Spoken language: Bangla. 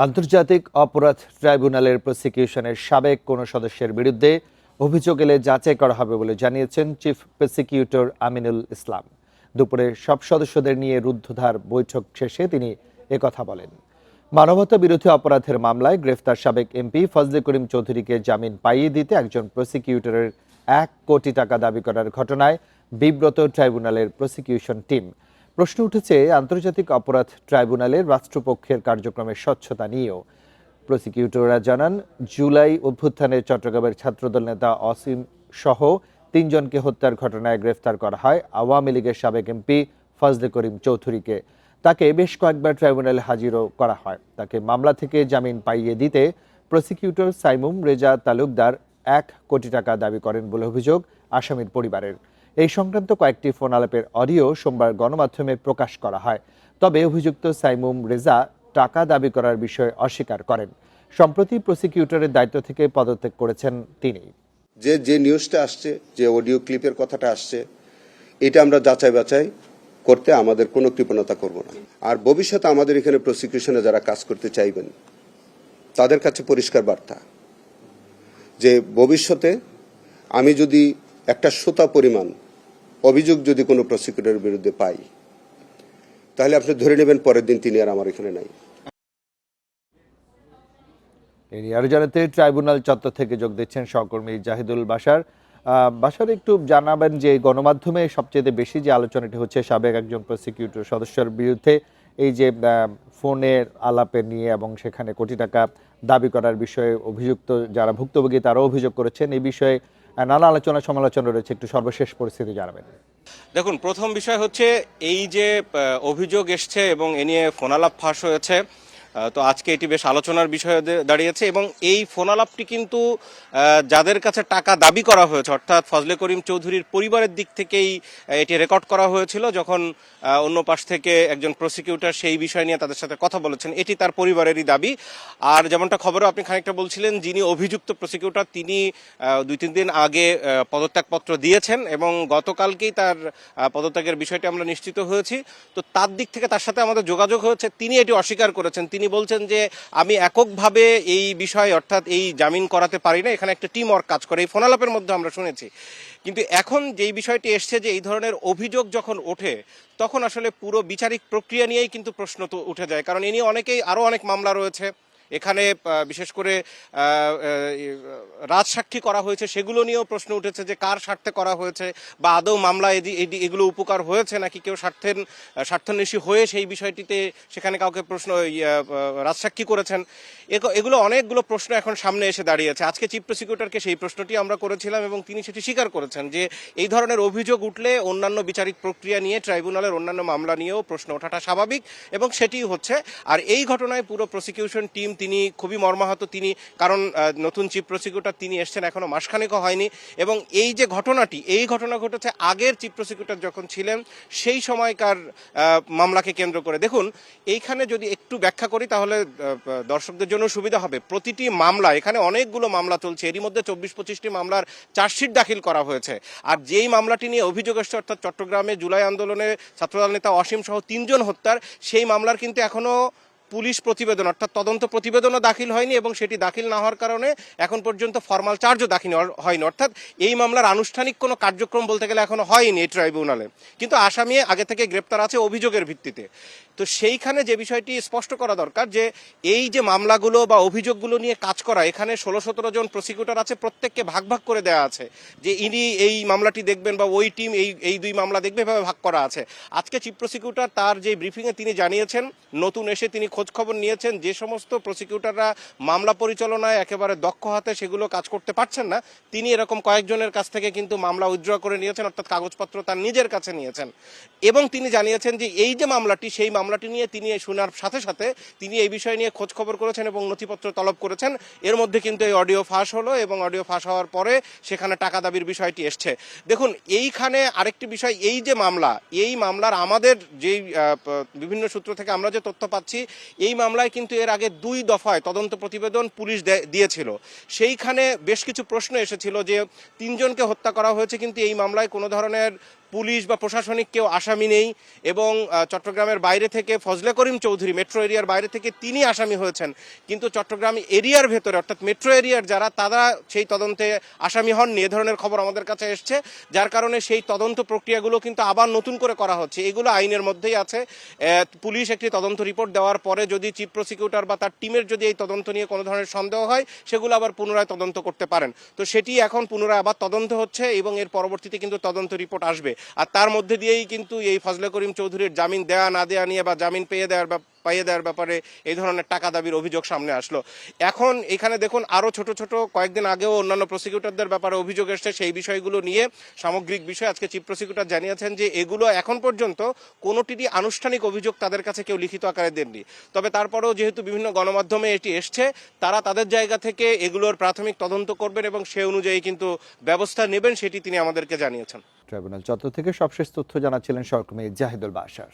আন্তর্জাতিক অপরাধ ট্রাইব্যুনালের প্রসিকিউশনের সাবেক কোনো সদস্যের বিরুদ্ধে অভিযোগ এলে যাচাই করা হবে বলে জানিয়েছেন চিফ প্রসিকিউটর আমিনুল ইসলাম। দুপুরে সব সদস্যদের নিয়ে রুদ্ধদ্বার বৈঠক শেষে তিনি একথা বলেন। মানবতা বিরোধী অপরাধের মামলায় গ্রেফতার সাবেক এমপি ফজলে করিম চৌধুরীকে জামিন পাইয়ে দিতে একজন প্রসিকিউটরের 1 কোটি টাকা দাবি করার ঘটনায় বিব্রত ট্রাইব্যুনালের প্রসিকিউশন টিম। প্রশ্ন উঠেছে আন্তর্জাতিক অপরাধ ট্রাইব্যুনালের রাষ্ট্রপক্ষের কার্যক্রমের স্বচ্ছতা নিয়েও। প্রসিকিউটররা জানান, জুলাই অভ্যুত্থানে চট্টগ্রামের ছাত্রদল নেতা অসীম সহ 3 জনকে হত্যার ঘটনায় গ্রেফতার করা হয় আওয়ামী লীগের সাবেক এমপি ফজলে করিম চৌধুরীকে। তাকে বেশ কয়েকবার ট্রাইব্যুনালে হাজিরও করা হয়। তাকে মামলা থেকে জামিন পাইয়ে দিতে প্রসিকিউটর সাইমুম রেজা তালুকদার 1 কোটি টাকা দাবি করেন বলে অভিযোগ আসামির পরিবারের। এই সংক্রান্ত কয়েকটি ফোন আলাপের অডিও সোমবার গণমাধ্যমে প্রকাশ করা হয়। তবে অভিযুক্ত সাইমুম রেজা টাকা দাবি করার বিষয়ে অস্বীকার করেন। সম্প্রতি প্রসিকিউটরের দায়িত্ব থেকে পদত্যাগ করেছেন তিনি। যে নিউজটা আসছে, যে অডিও ক্লিপের কথাটা আসছে, এটা আমরা যাচাই বাছাই করতে আমাদের কোনো কৃপণতা করব না। আর ভবিষ্যতে আমাদের এখানে প্রসিকিউশনে যারা কাজ করতে চাইবেন তাদের কাছে পরিষ্কার বার্তা যে ভবিষ্যতে আমি যদি একটা সুতা পরিমাণ অভিযোগ যদি কোনো প্রসিকিউটরের বিরুদ্ধে পাই, তাহলে আপনি ধরে নেবেন পরের দিন তিনি আর আমার এখানে নাই। আরো জানাতে ট্রাইব্যুনাল চত্বর থেকে যোগ দিচ্ছেন সহকর্মী জাহিদুল বাশার। বাশার, একটু জানাবেন যে গণমাধ্যমে সবচেয়ে বেশি যে আলোচনাটি হচ্ছে সাবেক একজন প্রসিকিউটর সদস্যের বিরুদ্ধে এই যে ফোনের আলাপে নিয়ে এবং সেখানে কোটি টাকা দাবি করার বিষয়ে অভিযুক্ত যারা ভুক্তভোগী তারাও অভিযোগ করেছেন। এই বিষয়ে নানা আলোচনা সমালোচনা রয়েছে, একটু সর্বশেষ পরিস্থিতি জানাবেন। দেখুন, প্রথম বিষয় হচ্ছে এই যে অভিযোগ এসছে এবং এ নিয়ে ফোনালাপ ফাঁস হয়েছে, তো আজকে এটি বেশ আলোচনার বিষয়ে দাঁড়িয়েছে এবং এই ফোনালাপটি কিন্তু যাদের কাছে টাকা দাবি করা হয়েছে অর্থাৎ ফজলে করিম চৌধুরীর পরিবারের দিক থেকেই এটি রেকর্ড করা হয়েছিল যখন অন্য পাশ থেকে একজন প্রসিকিউটর সেই বিষয় নিয়ে তাদের সাথে কথা বলেছেন। এটি তার পরিবারেরই দাবি। আর যেমনটা খবরে আপনি খানিকটা বলছিলেন, যিনি অভিযুক্ত প্রসিকিউটর তিনি 2-3 দিন আগে পদত্যাগপত্র দিয়েছেন এবং গতকালকেই তার পদত্যাগের বিষয়টি আমরা নিশ্চিত হয়েছি। তো তার দিক থেকে তার সাথে আমাদের যোগাযোগ হয়েছে, তিনি এটি অস্বীকার করেছেন। তিনি বলছেন যে আমি এককভাবে এই বিষয় অর্থাৎ এই জামিন করাতে পারি না, এখানে একটা টিম ওয়ার্ক কাজ করে, এই ফোনালাপের মধ্যে আমরা শুনেছি। কিন্তু এখন যেই বিষয়টি এসছে যে এই ধরনের অভিযোগ যখন ওঠে তখন আসলে পুরো বিচারিক প্রক্রিয়া নিয়েই কিন্তু প্রশ্ন তো উঠে যায়, কারণ এ নিয়ে আরও অনেক মামলা রয়েছে। এখানে বিশেষ করে রাজসাক্ষী করা হয়েছে, সেগুলো নিয়েও প্রশ্ন উঠেছে যে কার স্বার্থে করা হয়েছে বা আদৌ মামলা এগুলো উপকার হয়েছে নাকি কেউ স্বার্থান্বেষী হয়ে সেই বিষয়টিতে সেখানে কাউকে রাজসাক্ষী করেছেন। এগুলো অনেকগুলো প্রশ্ন এখন সামনে এসে দাঁড়িয়েছে। আজকে চিফ প্রসিকিউটরকে সেই প্রশ্নটি আমরা করেছিলাম এবং তিনি সেটি স্বীকার করেছেন যে এই ধরনের অভিযোগ উঠলে অন্যান্য বিচারিক প্রক্রিয়া নিয়ে ট্রাইব্যুনালের অন্যান্য মামলা নিয়েও প্রশ্ন ওঠাটা স্বাভাবিক এবং সেটিই হচ্ছে। আর এই ঘটনায় পুরো প্রসিকিউশন টিম তিনি খুবই মর্মাহত, কারণ নতুন চিফ প্রসিকিউটর তিনি এসছেন এখনো মাসখানেকও হয়নি এবং এই যে এই ঘটনা ঘটেছে আগের চিফ প্রসিকিউটর যখন ছিলেন সেই সময়কার মামলাকে কেন্দ্র করে। দেখুন, এইখানে যদি একটু ব্যাখ্যা করি তাহলে দর্শকদের জন্য সুবিধা হবে। প্রতিটি মামলা, এখানে অনেকগুলো মামলা চলছে, এরই মধ্যে 24-25টি মামলার চার্জশিট দাখিল করা হয়েছে। আর যেই মামলাটি নিয়ে অভিযোগ এসছে অর্থাৎ চট্টগ্রামে জুলাই আন্দোলনে ছাত্রদল নেতা অসীম সহ 3 জন হত্যার, সেই মামলার কিন্তু এখনো পুলিশ প্রতিবেদন অর্থাৎ তদন্ত প্রতিবেদনও দাখিল হয়নি এবং সেটি দাখিল না হওয়ার কারণে এখন পর্যন্ত ফর্মাল চার্জও দাখিল হয়নি। অর্থাৎ এই মামলার আনুষ্ঠানিক কোনো কার্যক্রম বলতে গেলে এখনো হয়নি এই ট্রাইব্যুনালে, কিন্তু আসামি আগে থেকে গ্রেপ্তার আছে অভিযোগের ভিত্তিতে। তো সেইখানে যে বিষয়টি স্পষ্ট করা দরকার যে এই যে মামলাগুলো বা অভিযোগগুলো নিয়ে কাজ করা, এখানে 16-17 জন প্রসিকিউটর আছে, প্রত্যেককে ভাগ ভাগ করে দেওয়া আছে যে ইনি এই মামলাটি দেখবেন বা ওই টিম এই 2 মামলা দেখবে, এভাবে ভাগ করা আছে। আজকে চিফ প্রসিকিউটর তার যে ব্রিফিংয়ে তিনি জানিয়েছেন, নতুন এসে তিনি খোঁজ খবর নিয়েছেন যে সমস্ত প্রসিকিউটররা মামলা পরিচালনায় একেবারে দক্ষ হাতে সেগুলো কাজ করতে পারছেন না, তিনি এরকম কয়েকজনের কাছ থেকে কিন্তু মামলা উইথড্র করে নিয়েছেন, অর্থাৎ কাগজপত্র তার নিজের কাছে নিয়েছেন। এবং তিনি জানিয়েছেন যে এই যে মামলাটি, সেই মামলাটি নিয়ে তিনি শোনার সাথে সাথে তিনি এই বিষয় নিয়ে খোঁজ খবর করেছেন এবং নথিপত্র তলব করেছেন। এর মধ্যে কিন্তু এই অডিও ফাঁস হলো এবং অডিও ফাঁস হওয়ার পরে সেখানে টাকা দাবির বিষয়টি এসছে। দেখুন, এইখানে আরেকটি বিষয়, এই যে মামলা, এই মামলার আমাদের যেই বিভিন্ন সূত্র থেকে আমরা যে তথ্য পাচ্ছি, এই মামলায় কিন্তু এর আগে 2 দফায় তদন্ত প্রতিবেদন পুলিশ দিয়েছিল। সেইখানে বেশ কিছু প্রশ্ন এসেছিল যে 3 জনকে হত্যা করা হয়েছে, কিন্তু এই মামলায় কোনো ধরনের পুলিশ বা প্রশাসনিক কেউ আসামি নেই এবং চট্টগ্রামের বাইরে থেকে ফজলে করিম চৌধুরী মেট্রো এরিয়ার বাইরে থেকে তিনি আসামি হয়েছেন, কিন্তু চট্টগ্রাম এরিয়ার ভেতরে অর্থাৎ মেট্রো এরিয়ার যারা তারা সেই তদন্তে আসামি হননি, এ ধরনের খবর আমাদের কাছে এসছে, যার কারণে সেই তদন্ত প্রক্রিয়াগুলো কিন্তু আবার নতুন করে করা হচ্ছে। এগুলো আইনের মধ্যেই আছে। পুলিশ একটি তদন্ত রিপোর্ট দেওয়ার পরে যদি চিফ প্রসিকিউটর বা তার টিমের যদি এই তদন্ত নিয়ে কোনো ধরনের সন্দেহ হয়, সেগুলো আবার পুনরায় তদন্ত করতে পারেন। তো সেটি এখন পুনরায় আবার তদন্ত হচ্ছে এবং এর পরবর্তীতে কিন্তু তদন্ত রিপোর্ট আসবে। আর তার মধ্যে দিয়েই কিন্তু এই ফজলে করিম চৌধুরীর জামিন দেয়া না দেয়া নিয়ে বা জামিন পাইয়ে দেওয়ার ব্যাপারে এই ধরনের টাকা দাবির অভিযোগ সামনে আসলো। এখন এখানে দেখুন আরো ছোট ছোট কয়েকদিন আগেও অন্যান্য প্রসিকিউটরদের ব্যাপারে অভিযোগ এসছে। সেই বিষয়গুলো নিয়ে সামগ্রিক বিষয় আজকে চিফ প্রসিকিউটর জানিয়েছেন যে এগুলো এখন পর্যন্ত কোনোটিরই আনুষ্ঠানিক অভিযোগ তাদের কাছে কেউ লিখিত আকারে দেননি। তবে তারপরেও যেহেতু বিভিন্ন গণমাধ্যমে এটি এসছে, তারা তাদের জায়গা থেকে এগুলোর প্রাথমিক তদন্ত করবেন এবং সে অনুযায়ী কিন্তু ব্যবস্থা নেবেন, সেটি তিনি আমাদেরকে জানিয়েছেন। ট্রাইব্যুনাল চত্বর থেকে সবশেষ তথ্য জানাচ্ছিলেন সহকর্মী জাহিদুল বাশার।